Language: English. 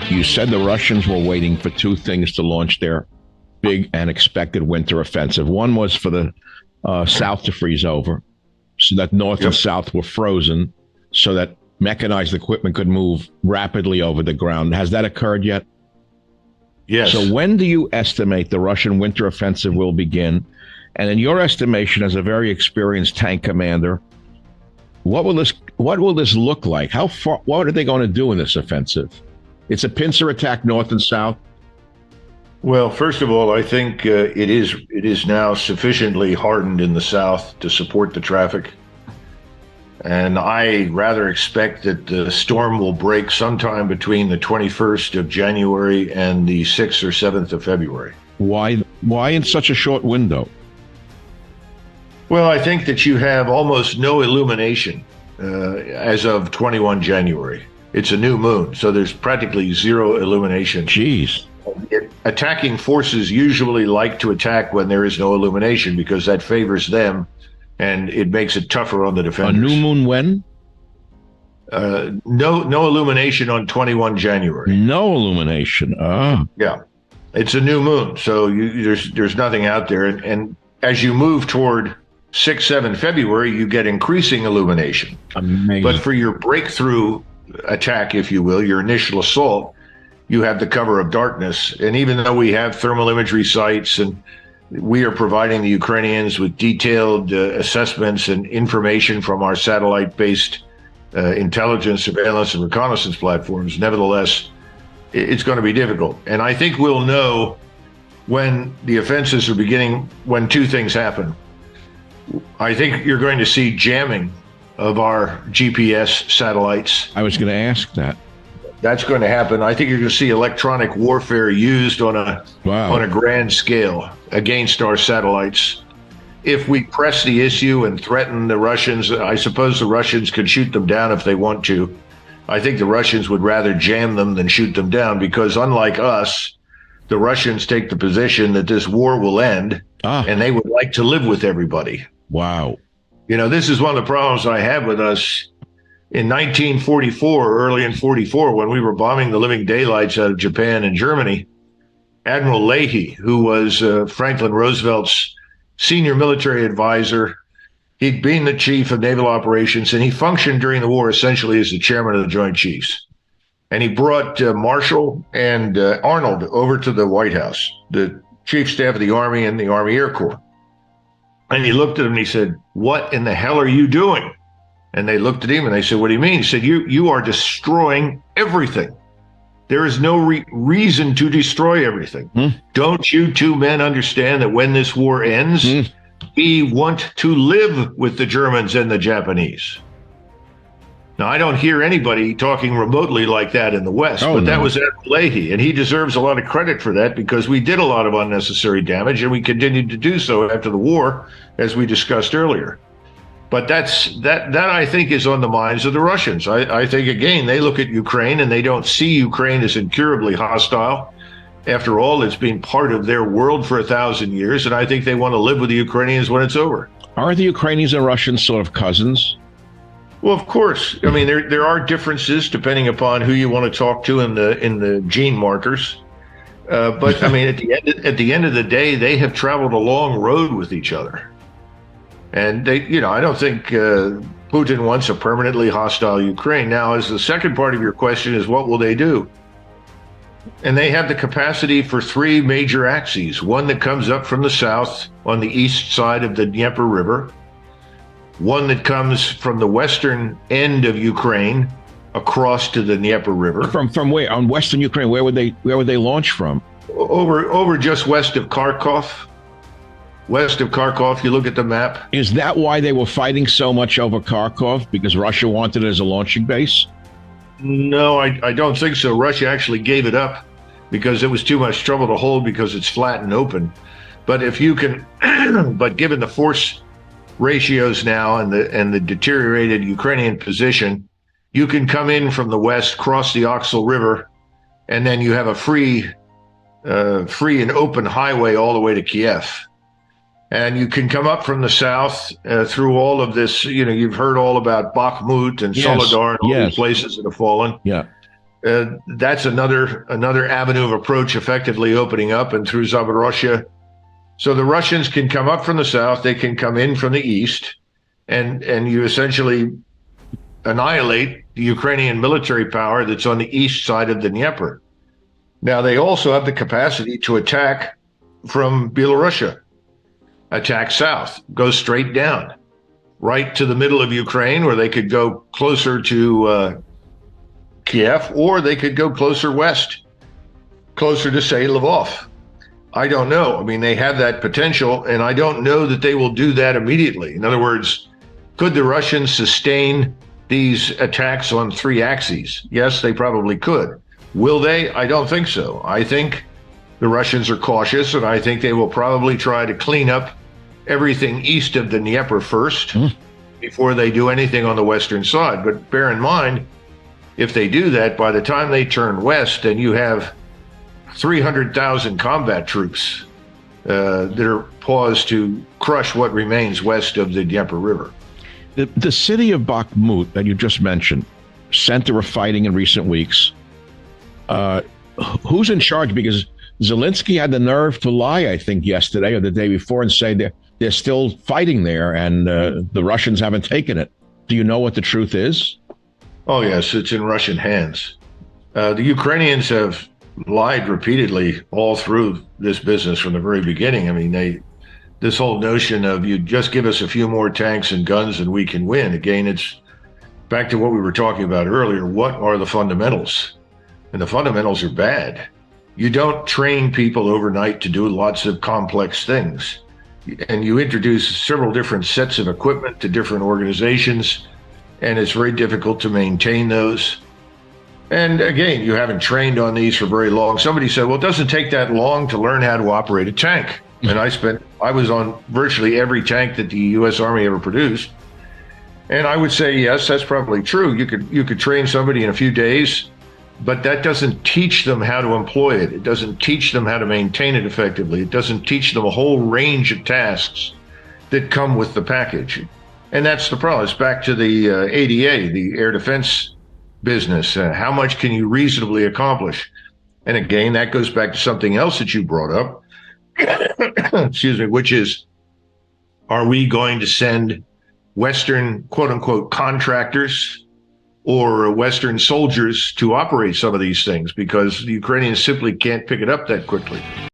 You said the Russians were waiting for two things to launch their big and expected winter offensive. One was for the South to freeze over, so that North and South were frozen, so that mechanized equipment could move rapidly over the ground. Has that occurred yet? Yes. So when do you estimate the Russian winter offensive will begin? And in your estimation, as a very experienced tank commander, what will this look like? How far? What are they going to do in this offensive? It's a pincer attack, North and South. Well, first of all, I think it is now sufficiently hardened in the South to support the traffic. And I rather expect that the storm will break sometime between the 21st of January and the 6th or 7th of February. Why in such a short window? Well, I think that you have almost no illumination as of 21 January. It's a new moon, so there's practically zero illumination. Jeez. Attacking forces usually like to attack when there is no illumination because that favors them and it makes it tougher on the defenders. A new moon when? No illumination on 21 January. No illumination. Yeah. It's a new moon, so there's nothing out there. And as you move toward 6, 7 February, you get increasing illumination. Amazing. But for your breakthrough attack, if you will, your initial assault, you have the cover of darkness. And even though we have thermal imagery sites and we are providing the Ukrainians with detailed assessments and information from our satellite-based intelligence, surveillance, and reconnaissance platforms, nevertheless, it's going to be difficult. And I think we'll know when the offensives are beginning, when two things happen. I think you're going to see jamming of our GPS satellites. I was going to ask that. That's going to happen. I think you're going to see electronic warfare used on a grand scale against our satellites. If we press the issue and threaten the Russians, I suppose the Russians could shoot them down if they want to. I think the Russians would rather jam them than shoot them down because unlike us, the Russians take the position that this war will end and they would like to live with everybody. Wow. You know, this is one of the problems I have with us. In 1944, early in 44, when we were bombing the living daylights out of Japan and Germany, Admiral Leahy, who was Franklin Roosevelt's senior military advisor, he'd been the chief of naval operations, and he functioned during the war essentially as the chairman of the Joint Chiefs. And he brought Marshall and Arnold over to the White House, the chief staff of the Army and the Army Air Corps. And he looked at them and he said, "What in the hell are you doing?" And they looked at him and they said, "What do you mean?" He said, you are destroying everything. There is no reason to destroy everything. Don't you two men understand that when this war ends, we want to live with the Germans and the Japanese? Now, I don't hear anybody talking remotely like that in the West, that was Admiral Leahy, and he deserves a lot of credit for that because we did a lot of unnecessary damage, and we continued to do so after the war, as we discussed earlier. But that I think is on the minds of the Russians. I think, again, they look at Ukraine and they don't see Ukraine as incurably hostile. After all, it's been part of their world for 1,000 years, and I think they want to live with the Ukrainians when it's over. Are the Ukrainians and Russians sort of cousins? Well, of course. I mean, there are differences depending upon who you want to talk to in the gene markers. But I mean, at the end of the day, they have traveled a long road with each other. And they, I don't think Putin wants a permanently hostile Ukraine. Now, as the second part of your question is, what will they do? And they have the capacity for three major axes. One that comes up from the south on the east side of the Dnieper River. One that comes from the western end of Ukraine across to the Dnieper River. From where? On western Ukraine, where would they launch from? Over just west of Kharkov. West of Kharkov, you look at the map. Is that why they were fighting so much over Kharkov? Because Russia wanted it as a launching base? No, I don't think so. Russia actually gave it up because it was too much trouble to hold because it's flat and open. But if you can, but given the force ratios now and the deteriorated Ukrainian position, you can come in from the west, cross the Oxal River, and then you have a free and open highway all the way to Kiev. And you can come up from the south through all of this. You've heard all about Bakhmut and Soledar and all these places that have fallen. Yeah. That's another avenue of approach effectively opening up, and through Zaporozhye. So the Russians can come up from the south, they can come in from the east, and you essentially annihilate the Ukrainian military power that's on the east side of the Dnieper. Now, they also have the capacity to attack from Belarusia, attack south, go straight down, right to the middle of Ukraine, where they could go closer to Kiev, or they could go closer west, closer to, say, Lvov. I don't know. I mean, they have that potential, and I don't know that they will do that immediately. In other words, could the Russians sustain these attacks on three axes? Yes, they probably could. Will they? I don't think so. I think the Russians are cautious, and I think they will probably try to clean up everything east of the Dnieper first before they do anything on the western side. But bear in mind, if they do that, by the time they turn west, and you have 300,000 combat troops that are paused to crush what remains west of the Dnieper River. The city of Bakhmut that you just mentioned, center of fighting in recent weeks, who's in charge? Because Zelensky had the nerve to lie, I think, yesterday or the day before, and say they're still fighting there, and the Russians haven't taken it. Do you know what the truth is? Oh, yes, it's in Russian hands. The Ukrainians have lied repeatedly all through this business from the very beginning. I mean, this whole notion of you just give us a few more tanks and guns and we can win. Again, it's back to what we were talking about earlier. What are the fundamentals? And the fundamentals are bad. You don't train people overnight to do lots of complex things. And you introduce several different sets of equipment to different organizations, and it's very difficult to maintain those. And again, you haven't trained on these for very long. Somebody said, well, it doesn't take that long to learn how to operate a tank. And I was on virtually every tank that the U.S. Army ever produced. And I would say, yes, that's probably true. You could train somebody in a few days, but that doesn't teach them how to employ it. It doesn't teach them how to maintain it effectively. It doesn't teach them a whole range of tasks that come with the package. And that's the problem. It's back to the ADA, the air defense business. How much can you reasonably accomplish? And again, that goes back to something else that you brought up, excuse me, which is, are we going to send Western, quote unquote, contractors or Western soldiers to operate some of these things? Because the Ukrainians simply can't pick it up that quickly.